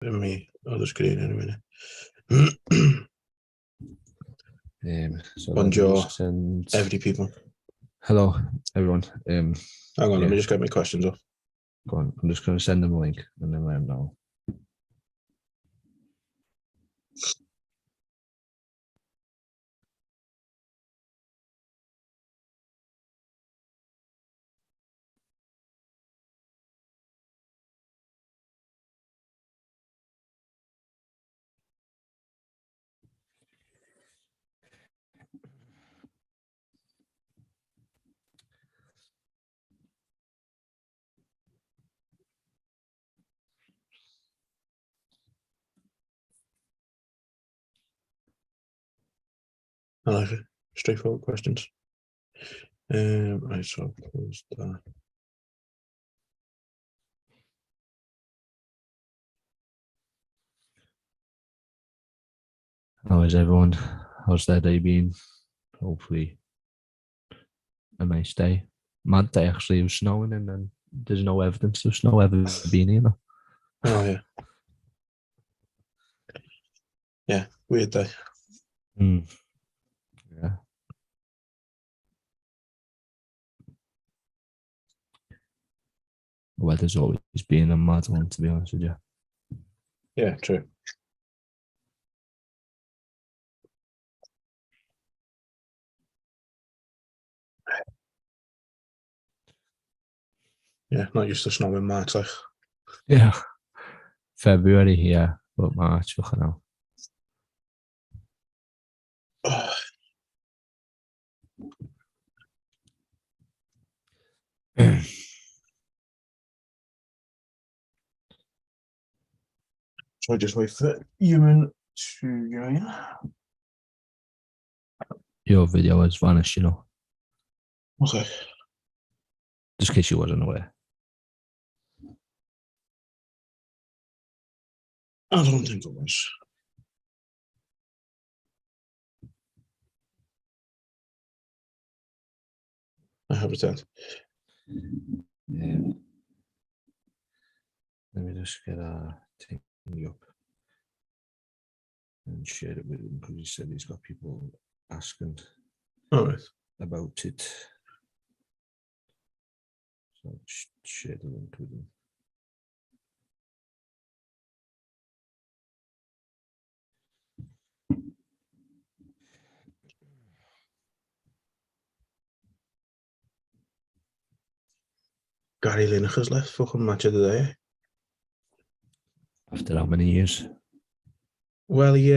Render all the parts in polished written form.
in me other screen in a minute. So Bonjour, send... every people. Hello, everyone. Hang on, let me just get my questions up. Go on. I'm just going to send them a link and then let them know. I like it. Straightforward questions. Right, so I'll close that. How is everyone? How's their day been? Hopefully a nice day. Mad day, actually. It was snowing and then there's no evidence of snow ever being here. Oh, yeah. Yeah, weird day. Yeah. The weather's always been a mad one, to be honest with you. Yeah, true. Yeah, not used to snow in March, like. Yeah. February, yeah, but March, look at now. So I just wait for Ieuan to join. Your video has vanished, you know. Okay. Just in case you wasn't aware. I don't think it was. I have returned. Yeah. Let me just get a thing up and share it with him because he said he's got people asking Alright. about it. So I'll share the link with him. Gary Lineker's left fucking match of the day. After how many years? Well, he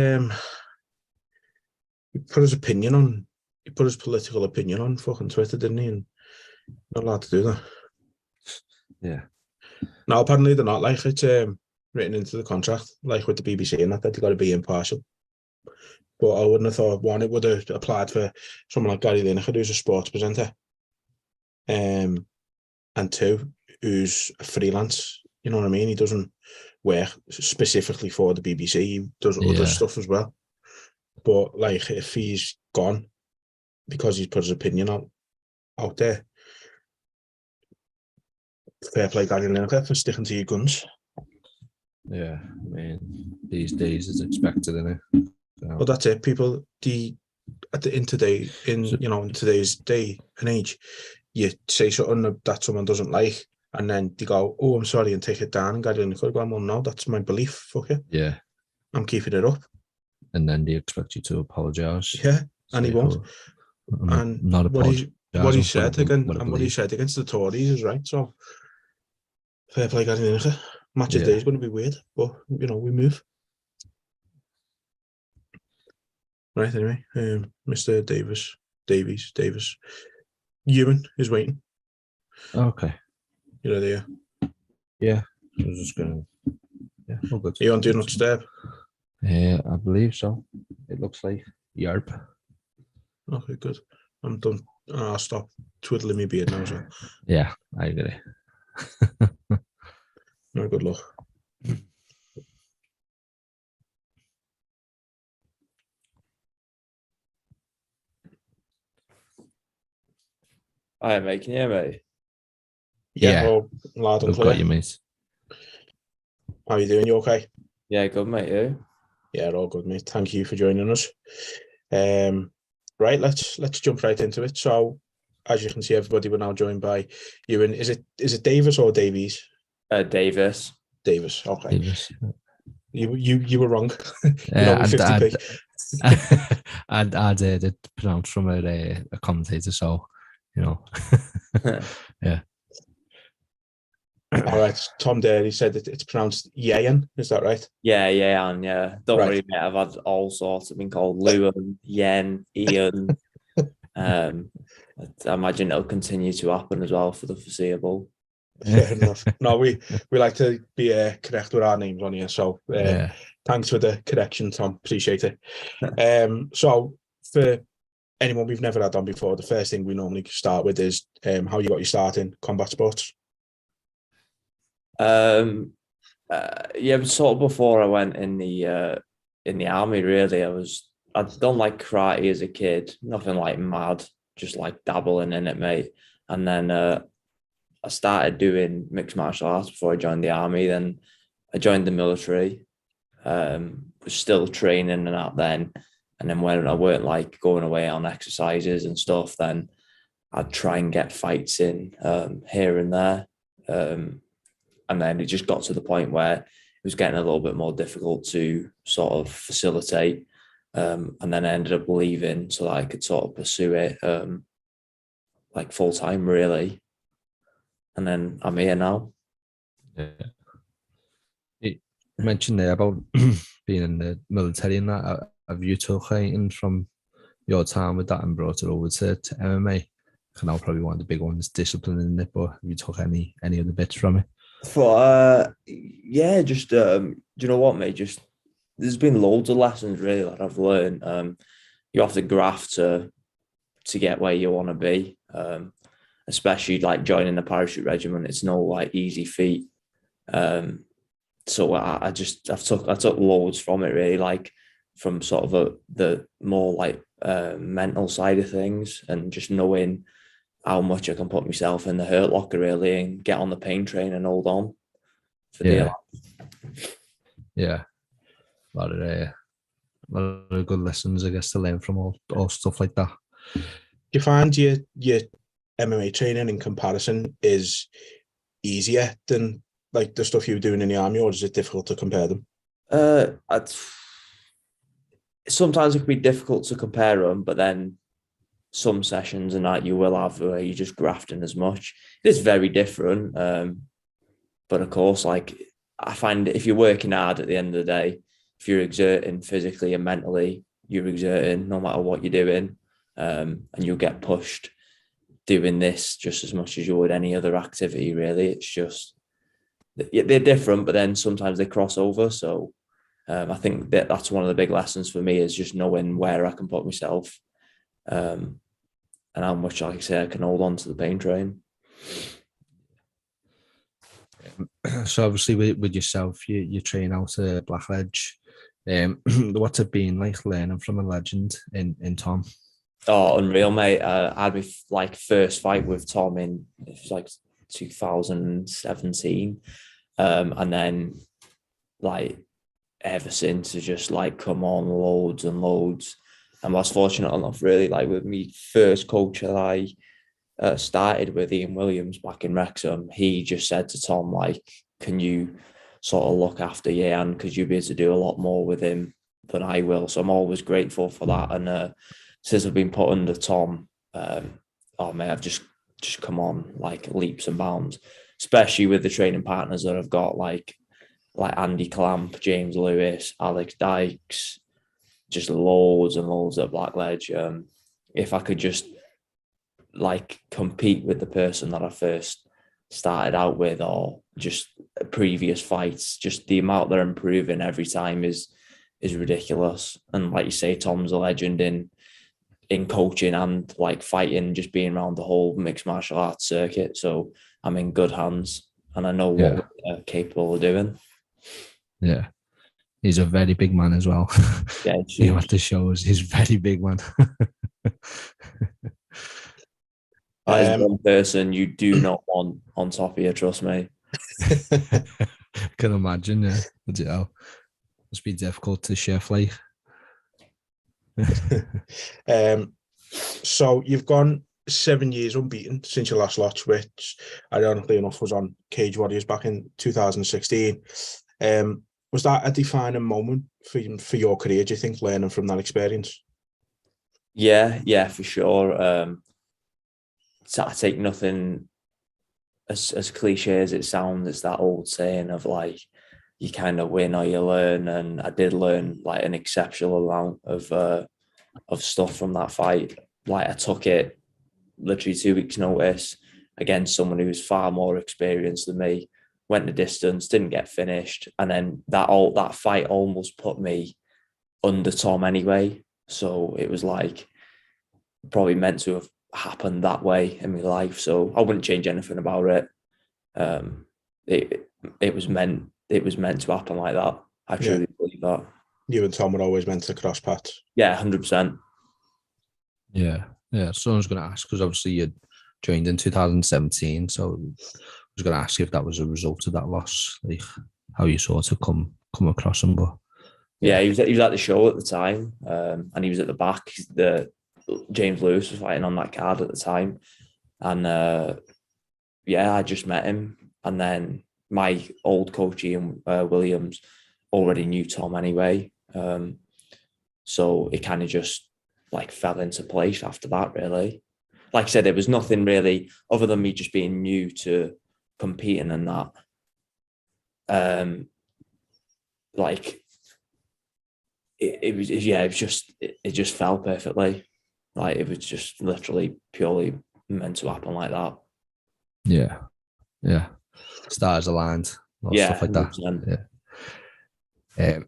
put his opinion on, he put his political opinion on fucking Twitter, didn't he? And not allowed to do that. Yeah. No, apparently they're not, like, it's written into the contract, like with the BBC and that you got to be impartial. But I wouldn't have thought, one, it would have applied for someone like Gary Lineker, who's a sports presenter. And two, who's a freelance, you know what I mean? He doesn't work specifically for the BBC, he does other stuff as well. But like, if he's gone because he's put his opinion out there, fair play Gary Lineker for sticking to your guns. Yeah, I mean, these days it's expected, isn't it? So. But that's it. People, in today's day and age, you say something that someone doesn't like, and then they go, "Oh, I'm sorry," and take it down. And Gary Lineker go, "Well, no, that's my belief. Fuck you. Yeah, I'm keeping it up." And then they expect you to apologise. Yeah, and he won't. And not what he said against the Tories is right. So fair play, Gary Lineker. Match of the day is going to be weird, but we move. Right, anyway, Mr. Davies. Ieuan is waiting. Okay. You're there. Yeah, I was just going to... Yeah, all good. You on Do Not Disturb? Yeah, I believe so. It looks like Yarp. Okay, good. I'm done. I'll stop twiddling my beard now, so. Yeah, I agree. No, good luck. Hi, mate. Can you hear me? Yeah. Well, loud and clear. Got you, mate. How are you doing? You okay? Yeah, good mate. You? Yeah, all good, mate. Thank you for joining us. Right, let's jump right into it. So, as you can see, everybody, we're now joined by Ieuan. Is it Davis or Davies? Davis. Davis. Okay. Davis. You were wrong. Yeah, with 50p. I'd heard it pronounced from a commentator, so yeah. All right, Tom Derry said it's pronounced Ieuan. Is that right? Yeah. Don't Right. worry, mate. I've had all sorts. I've been called Lewin, Yen, Ian. I imagine it'll continue to happen as well for the foreseeable. Fair enough. No, we like to be correct with our names on here. So thanks for the correction, Tom. Appreciate it. So for anyone we've never had on before, the first thing we normally start with is how you got your start in combat sports. Sort of before I went in the army, really. I'd done like karate as a kid, nothing like mad, just like dabbling in it, mate. And then I started doing mixed martial arts before I joined the army. Then I joined the military, was still training and that then. And then when I weren't like going away on exercises and stuff, then I'd try and get fights in here and there. And then it just got to the point where it was getting a little bit more difficult to sort of facilitate. And then I ended up leaving so that I could sort of pursue it like full time, really. And then I'm here now. Yeah. You mentioned there about being in the military and that. Have you took anything from your time with that and brought it over to MMA? I know probably one of the big ones, discipline in it, but have you took any other bits from it? For just do you know what, mate? Just there's been loads of lessons really that I've learned. You have to graft to get where you want to be. Especially like joining the parachute regiment, it's no like easy feat. So I took loads from it really, like from sort of the more like mental side of things, and just knowing how much I can put myself in the hurt locker really and get on the pain train and hold on for dear life. Yeah. A lot of good lessons, I guess, to learn from all stuff like that. Do you find your MMA training in comparison is easier than like the stuff you were doing in the army, or is it difficult to compare them? Sometimes it can be difficult to compare them, but then some sessions and that you will have where you're just grafting as much. It is very different. But of course, like I find if you're working hard at the end of the day, if you're exerting physically and mentally, you're exerting no matter what you're doing. And you'll get pushed doing this just as much as you would any other activity, really. It's just, they're different, but then sometimes they cross over. So I think that's one of the big lessons for me is just knowing where I can put myself and how much, like I say, I can hold on to the pain train. So obviously with yourself, you train out at Blackledge. What's it been like learning from a legend in Tom? Oh, unreal, mate. I had my first fight with Tom it was like 2017. And then like ever since it's just like come on loads and loads. And I was fortunate enough really like with me first coach that I started with, Ian Williams back in Wrexham, he just said to Tom, like, can you sort of look after Ieuan because you'll be able to do a lot more with him than I will. So I'm always grateful for that. And since I've been put under Tom, mate, I've just come on like leaps and bounds, especially with the training partners that I've got like Andy Clamp, James Lewis, Alex Dykes, just loads and loads at Blackledge. If I could just like compete with the person that I first started out with or just previous fights, just the amount they're improving every time is ridiculous. And like you say, Tom's a legend in coaching and like fighting, just being around the whole mixed martial arts circuit. So I'm in good hands and I know what we're capable of doing. Yeah. He's a very big man as well. Yeah, you have to show us he's a very big man. That is one person you do not want on top of you, trust me. Can imagine, yeah. Must be difficult to shift, like. So you've gone 7 years unbeaten since your last lot, which ironically enough was on Cage Warriors back in 2016. Was that a defining moment for your career, do you think, learning from that experience? Yeah, for sure. So I take nothing as cliche as it sounds. It's that old saying of like, you kind of win or you learn, and I did learn like an exceptional amount of stuff from that fight. Like I took it literally 2 weeks' notice against someone who was far more experienced than me. Went the distance, didn't get finished, and then that fight almost put me under Tom anyway. So it was like probably meant to have happened that way in my life. So I wouldn't change anything about it. It was meant to happen like that. I truly believe that. You and Tom were always meant to cross paths. Yeah, 100%. Yeah. So I was going to ask, because obviously you joined in 2017, so I was going to ask if that was a result of that loss, like how you sort of come across him. But yeah, he was at the show at the time, and he was at the back. James Lewis was fighting on that card at the time, and I just met him, and then my old coach Ian Williams already knew Tom anyway, so it kind of just like fell into place after that. Really, like I said, there was nothing really other than me just being new to competing and that. Like it just fell perfectly. Like it was just literally purely meant to happen like that. Yeah. Stars aligned, stuff like 100%. that. Yeah.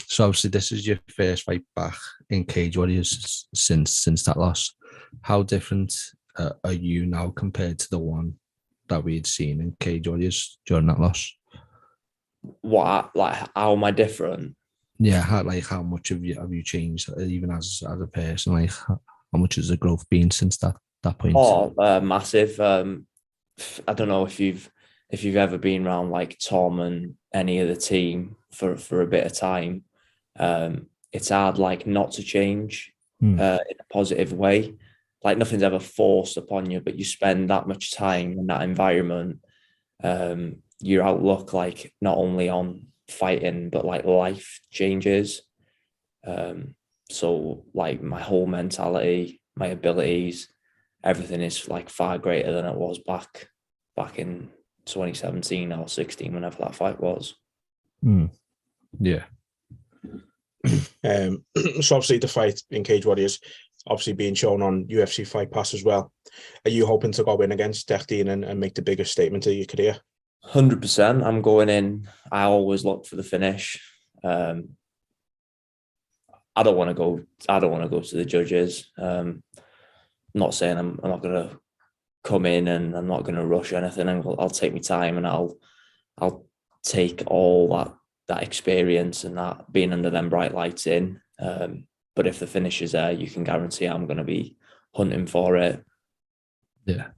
So obviously this is your first fight back in Cage Warriors since that loss. How different are you now compared to the one that we had seen in Cage Warriors during that loss? What, like, how am I different? Yeah, how much have you changed, even as a person? Like, how much has the growth been since that point? Oh, massive. I don't know if you've ever been around like Tom and any of the team for a bit of time. It's hard like not to change in a positive way. Like nothing's ever forced upon you, but you spend that much time in that environment. Your outlook, like not only on fighting but like life changes. So like my whole mentality, my abilities, everything is like far greater than it was back in 2017 or 16, whenever that fight was. Yeah. So obviously the fight in Cage Warriors obviously being shown on UFC Fight Pass as well. Are you hoping to go in against Dean and make the biggest statement of your career? 100%. I'm going in. I always look for the finish. I don't want to go to the judges. Not saying I'm not going to come in and I'm not going to rush anything. I'll take my time and I'll take all that experience and that being under them bright lights in. But if the finish is there, you can guarantee I'm going to be hunting for it. Yeah.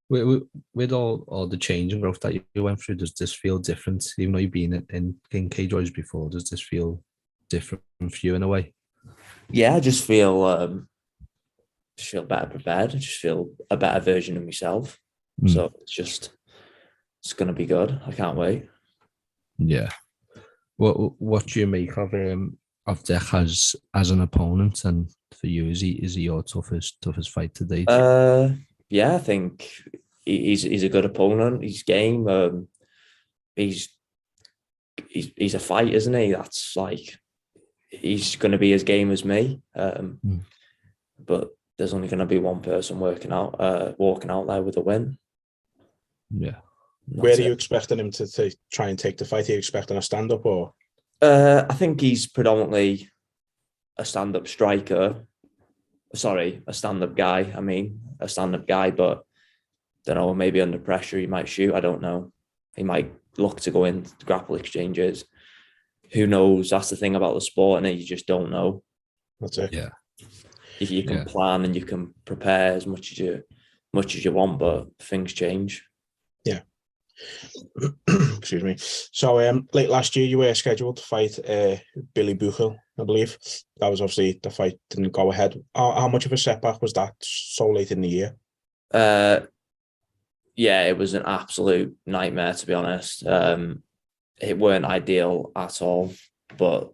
With all the change and growth that you went through, does this feel different? Even though you've been in Cage Warriors before, does this feel different for you in a way? Yeah, I just feel better prepared. I just feel a better version of myself. So it's going to be good. I can't wait. Yeah. What do you make of Dech as an opponent, and for you, is he your toughest fight to date? Yeah, I think he's a good opponent. He's game. He's a fight, isn't he? That's like he's going to be as game as me. But there's only going to be one person walking out there with a win. Yeah. Where are you expecting him to try and take the fight? Are you expecting a stand-up or? I think he's predominantly a stand-up striker. Sorry, a stand-up guy. I mean, a stand-up guy, but don't know, maybe under pressure he might shoot. I don't know. He might look to go in grapple exchanges. Who knows? That's the thing about the sport, and you just don't know. That's it. Yeah. You can plan and you can prepare as much as you want, but things change. Yeah. Excuse me. So late last year, you were scheduled to fight Billy Buchel, I believe. That was obviously the fight didn't go ahead. How much of a setback was that so late in the year? Yeah, it was an absolute nightmare, to be honest. It weren't ideal at all, but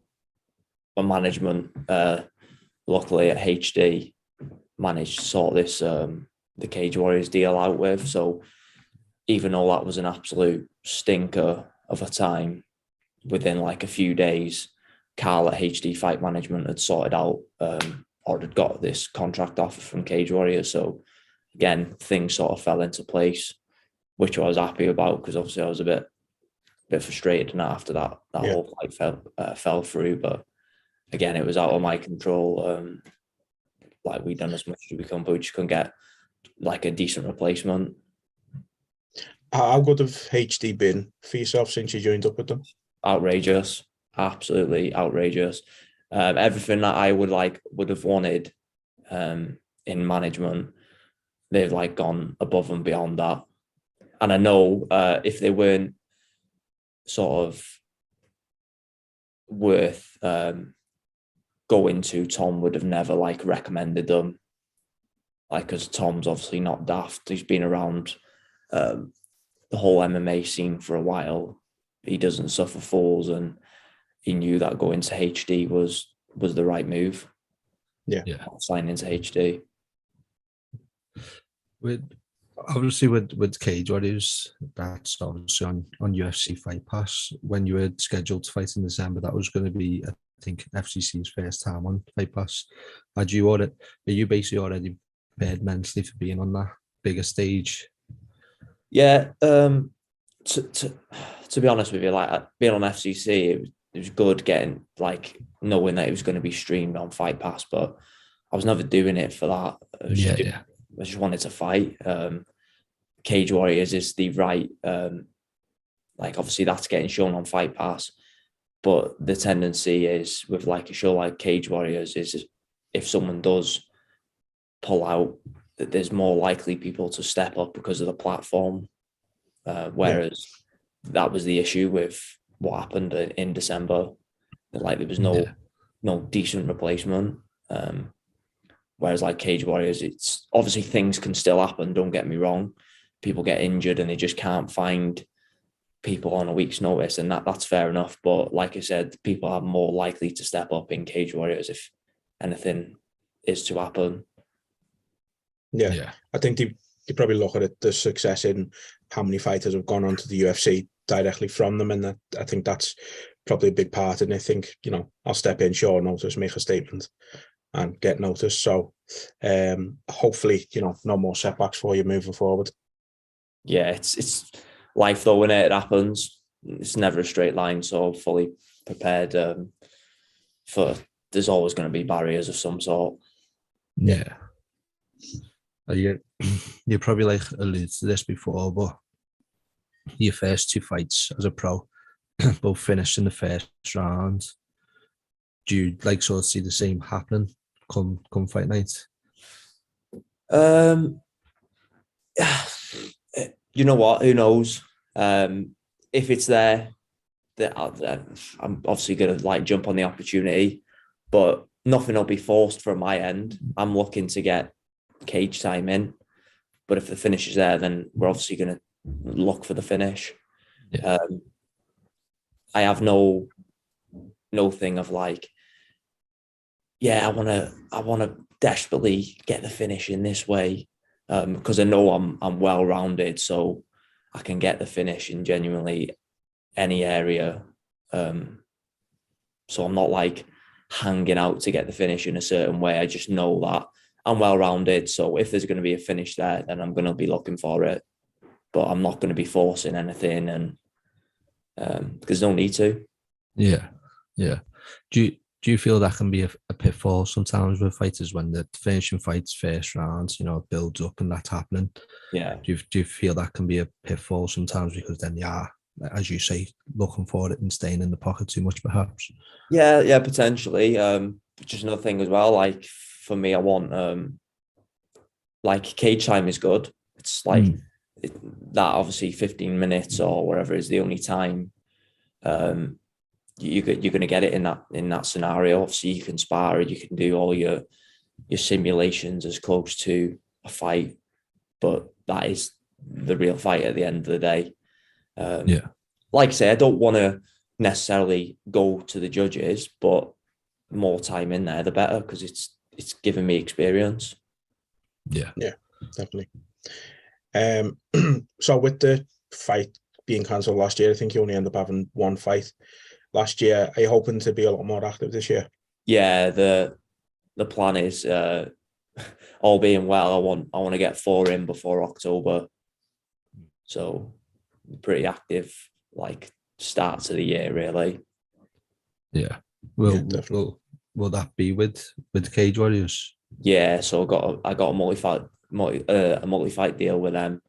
my management, luckily at HD, managed to sort this the Cage Warriors deal out with. So even though that was an absolute stinker of a time, within like a few days, Carl at HD Fight Management had sorted out or had got this contract offer from Cage Warriors. So again, things sort of fell into place, which I was happy about because obviously I was a bit frustrated and after that whole fight fell through. But again, it was out of my control. Like we'd done as much as we could, but we just couldn't get like a decent replacement. How good have HD been for yourself since you joined up with them? Outrageous, absolutely outrageous. Everything that I would have wanted in management, they've like gone above and beyond that. And I know if they weren't sort of worth going to, Tom would have never like recommended them. Like, because Tom's obviously not daft. He's been around the whole MMA scene for a while. He doesn't suffer fools, and he knew that going to HD was the right move. Yeah. Signing to HD. With Cage Warriors, that's obviously on UFC Fight Pass. When you were scheduled to fight in December, that was going to be, I think, FCC's first time on Fight Pass. Are you basically already prepared mentally for being on that bigger stage? Yeah. To be honest with you, like being on FCC, it was good getting like knowing that it was going to be streamed on Fight Pass, but I was never doing it for that. I just wanted to fight. Cage Warriors is the right, like obviously that's getting shown on Fight Pass, but the tendency is with like a show like Cage Warriors is if someone does pull out, that there's more likely people to step up because of the platform. Whereas that was the issue with what happened in December. Like there was no decent replacement. Whereas like Cage Warriors, it's obviously things can still happen. Don't get me wrong. People get injured and they just can't find people on a week's notice, and that's fair enough. But like I said, people are more likely to step up in Cage Warriors if anything is to happen. Yeah. I think they probably look at it, the success in how many fighters have gone on to the UFC directly from them, and I think that's probably a big part. And I think, I'll step in short notice, make a statement and get noticed. So hopefully, no more setbacks for you moving forward. Yeah, it's life though, when it happens. It's never a straight line, so fully prepared for there's always going to be barriers of some sort. Yeah. You probably like alluded to this before, but your first two fights as a pro both finished in the first round. Do you like sort of see the same happening come fight night? You know what? Who knows? If it's there, I'm obviously going to like jump on the opportunity, but nothing will be forced from my end. I'm looking to get cage time in, but if the finish is there, then we're obviously going to look for the finish. Yeah. I have no thing of like, I want to desperately get the finish in this way, because I know I'm well rounded, so I can get the finish in genuinely any area. So I'm not like hanging out to get the finish in a certain way. I just know that I'm well rounded. So if there's going to be a finish there, then I'm going to be looking for it. But I'm not going to be forcing anything, and there's no need to. Yeah. Do you feel that can be a pitfall sometimes with fighters when they're finishing fights first rounds, it builds up and that's happening? Yeah. Do you feel that can be a pitfall sometimes because then you are, as you say, looking for it and staying in the pocket too much perhaps? Yeah, potentially. Just another thing as well, like for me, I want like cage time is good. It's like that obviously 15 minutes or whatever is the only time you're going to get it in that scenario. Obviously, you can spar, you can do all your simulations as close to a fight, but that is the real fight at the end of the day. Like I say, I don't want to necessarily go to the judges, but more time in there, the better, because it's given me experience. Yeah, definitely. So with the fight being cancelled last year, I think you only end up having one fight last year. Are you hoping to be a lot more active this year? Yeah, the plan is, all being well, I want to get 4 in before October. So pretty active, start to the year, really. Yeah. Will that be with Cage Warriors? Yeah, so I got a multi-fight deal with them.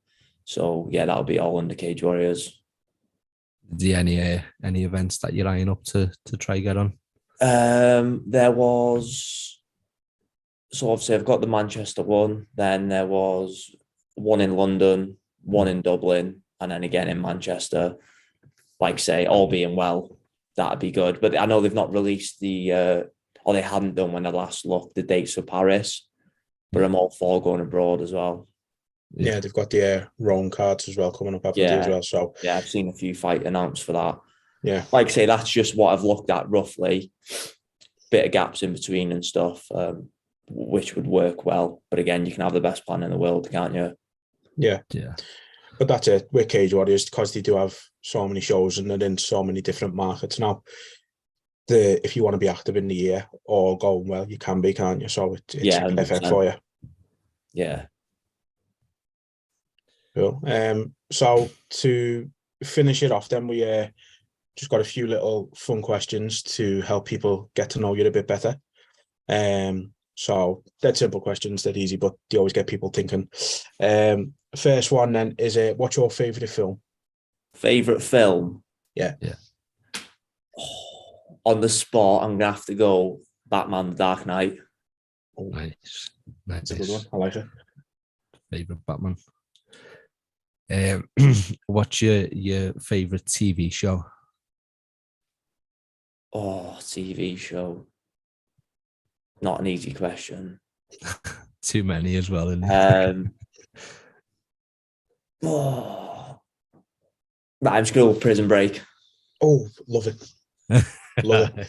So yeah, that'll be all under Cage Warriors. Any events that you're eyeing up to try get on? There was, so obviously I've got the Manchester one, then there was one in London, one in Dublin, and then again in Manchester. Like say, all being well, that'd be good. But I know they've not released or they hadn't done when I last looked, the dates for Paris. But I'm all for going abroad as well. Yeah, they've got the Rome cards as well coming up, haven't they, as well? So yeah, I've seen a few fight announced for that. Yeah, like I say, that's just what I've looked at roughly. Bit of gaps in between and stuff, which would work well. But again, you can have the best plan in the world, can't you? Yeah. But that's it with Cage Warriors, because they do have so many shows and they're in so many different markets now. If you want to be active in the year or going well, you can be, can't you? So it's perfect for you. Yeah. Cool. So to finish it off, then we just got a few little fun questions to help people get to know you a bit better. So dead simple questions, dead easy, but they always get people thinking. First one then is, what's your favourite film? Favourite film? Yeah. On the spot, I'm gonna have to go Batman: The Dark Knight. Oh, nice. That's a good one. I like it. Favourite Batman. What's your favourite TV show? Oh, TV show. Not an easy question. Too many as well, isn't it? I'm just going to go Prison Break. Oh, love it. Love it.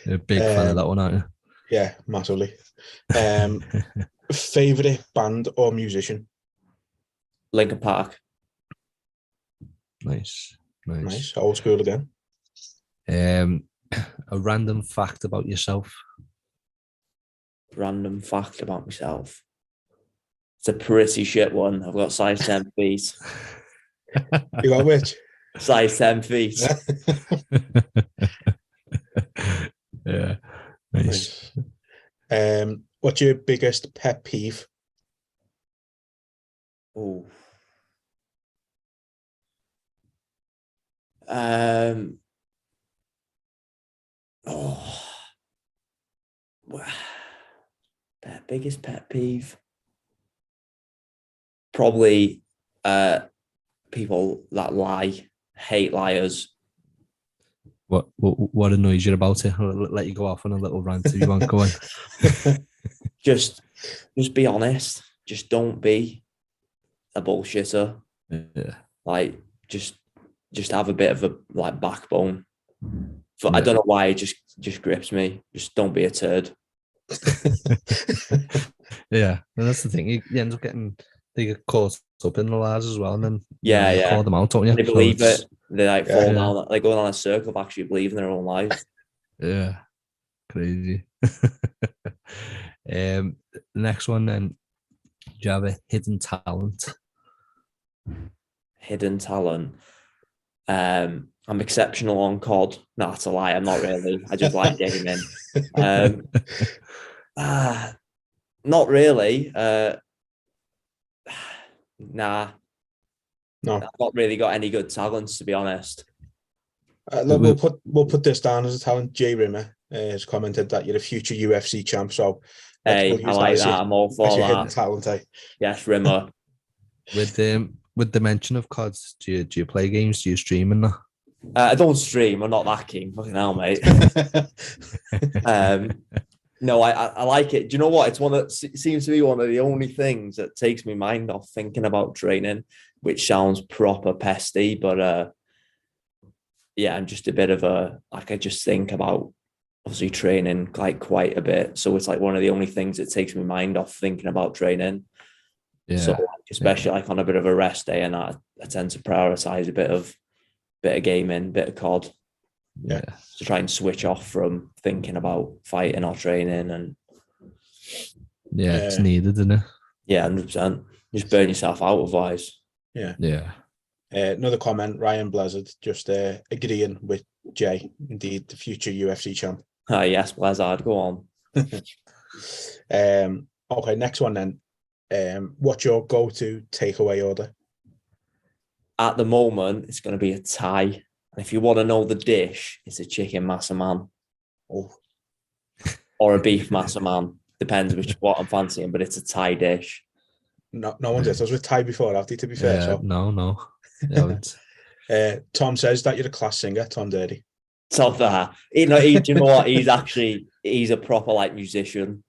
You're a big fan of that one, aren't you? Yeah, massively. Favourite band or musician? Linkin Park. Nice. Old school again. A random fact about yourself. Random fact about myself. It's a pretty shit one. I've got size 10 feet. You got which? Size 10 feet. Yeah. Nice. What's your biggest pet peeve? Oh. Biggest pet peeve? Probably people that lie. Hate liars. What annoys you about it? I'll let you go off on a little rant if you want. Go on. Just be honest. Just don't be a bullshitter. Yeah. Like just have a bit of a backbone. I don't know why it just grips me. Just don't be a turd. Yeah, and that's the thing. You end up they get caught up in the lies as well, and then you call them out, don't you? They believe it. They fall down. They go on a circle of actually believing their own lies. Yeah, crazy. Next one then. Do you have a hidden talent? Hidden talent. I'm exceptional on COD. No, that's a lie. I'm not really. I just like gaming. Not really. Nah. No. I've not really got any good talents, to be honest. We'll put this down as a talent. Jay Rimmer has commented that you're a future UFC champ. So hey, I like that. I'm all for that. Talent, eh? Yes, Rimmer. With the mention of CODs, do you play games? Do you stream and that? I don't stream. I'm not that keen. Fucking hell, mate. No, I like it. Do you know what? It's one that seems to be one of the only things that takes my mind off thinking about training, which sounds proper pesty, but yeah, I'm just a bit of I just think about obviously training like quite a bit. So it's like one of the only things that takes my mind off thinking about training. Yeah. So especially like on a bit of a rest day, and I tend to prioritize a bit of gaming, bit of COD. Yeah. To try and switch off from thinking about fighting or training. And yeah, it's needed, isn't it? Yeah, 100%. Just burn yourself out otherwise. Yeah. Yeah. Another comment, Ryan Blizzard, just agreeing with Jay, indeed, the future UFC champ. Yes, Blizzard, go on. Okay, next one then. What's your go-to takeaway order? At the moment, it's going to be a Thai. And if you want to know the dish, it's a chicken masa man. Oh. Or a beef masa man. Depends what I'm fancying, but it's a Thai dish. No one did. I was with Thai before, have they, to be fair? So. No. Tom says that you're a class singer, Tom Dirty. Stop that. Do you know what? He's a proper like musician.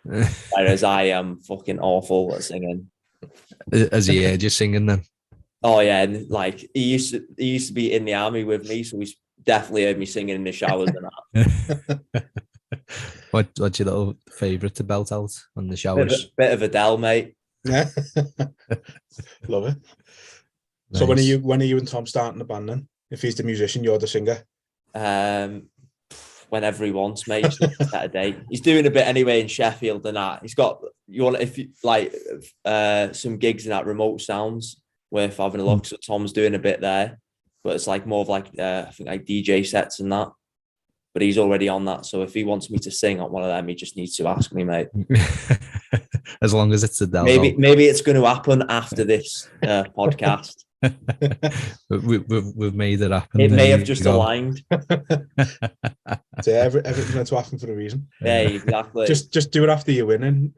Whereas I am fucking awful at singing. Has he heard you singing then? Oh yeah, and like he used to be in the army with me, so he's definitely heard me singing in the showers and that. What's your little favourite to belt out on the showers? Bit of Adele, mate. Yeah. Love it. Nice. So when are you and Tom starting the band then? If he's the musician, you're the singer. Whenever he wants, mate. Set a date. He's doing a bit anyway in Sheffield and that. He's got some gigs in that remote sounds worth having a look. So Tom's doing a bit there, but it's like more of like I think like DJ sets and that. But he's already on that. So if he wants me to sing on one of them, he just needs to ask me, mate. As long as it's Adele. Maybe it's going to happen after this podcast. We've made it happen. It may have just aligned. So everything's meant to happen for a reason. Yeah, exactly. Just do it after you're winning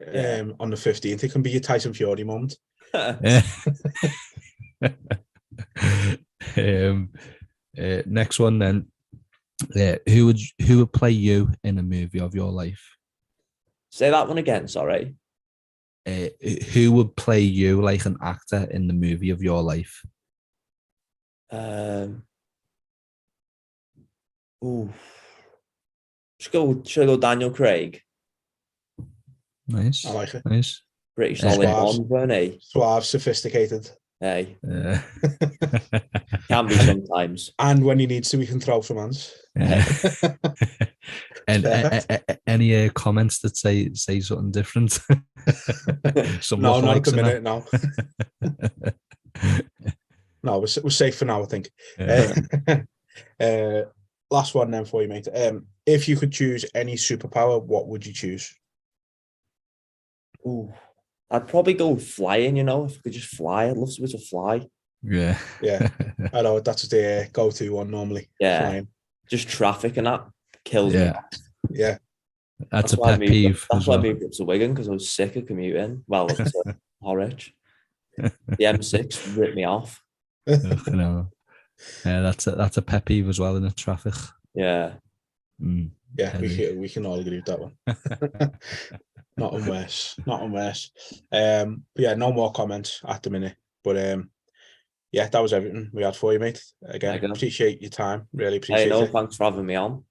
on the 15th. It can be your Tyson Fury moment. Next one then. Who would play you in a movie of your life? Say that one again, sorry. Who would play you like an actor in the movie of your life? Should I go Daniel Craig? Nice. I like it. Nice. Pretty solid one, weren't he? Suave, sophisticated. Hey. Can be sometimes. And when he needs to, he can throw some hands. And any comments that say something different? No, not at the minute, no. No, we're safe for now, I think. Last one then for you, mate. If you could choose any superpower, what would you choose? Ooh, I'd probably go flying, if I could just fly. I'd love to be able to fly. Yeah. I know, that's the go-to one normally. Yeah. Flying. Just traffic and that kills me. Yeah. That's a pet peeve. That's why I moved up to Wigan, because I was sick of commuting. Well, up to Horwich. The M6 ripped me off. Yeah, that's a pet peeve as well in the traffic. Yeah. Yeah, we can all agree with that one. Not unless. But yeah, no more comments at the minute. But yeah, that was everything we had for you, mate. Again, appreciate your time. Really appreciate it. Thanks for having me on.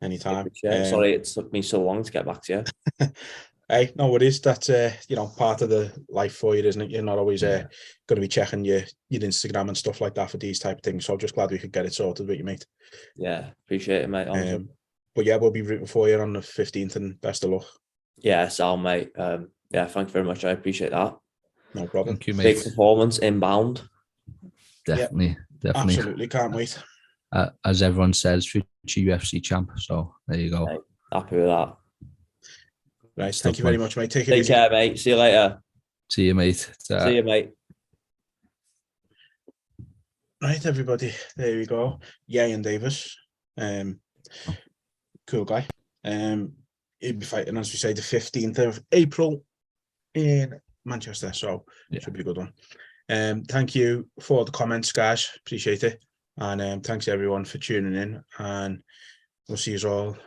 Anytime. Sorry it took me so long to get back to you. Hey, no worries. That's part of the life for you, isn't it? You're not always going to be checking your Instagram and stuff like that for these type of things. So I'm just glad we could get it sorted with you, mate. Yeah, appreciate it, mate. But yeah, we'll be rooting for you on the 15th, and best of luck. Yeah, Sal, mate. Yeah, thank you very much. I appreciate that. No problem. Thank you, mate. Big performance inbound. Definitely. Absolutely, can't wait. As everyone says, future UFC champ. So there you go. Right, happy with that. Right, thank you very much, mate. Take easy. Care, mate. See you later. See you, mate. See you, mate. Right, everybody. There we go. Ieuan Davies. Cool guy. He'll be fighting, as we say, the 15th of April in Manchester. So it should be a good one. Thank you for the comments, guys. Appreciate it. And thanks everyone for tuning in. And we'll see you all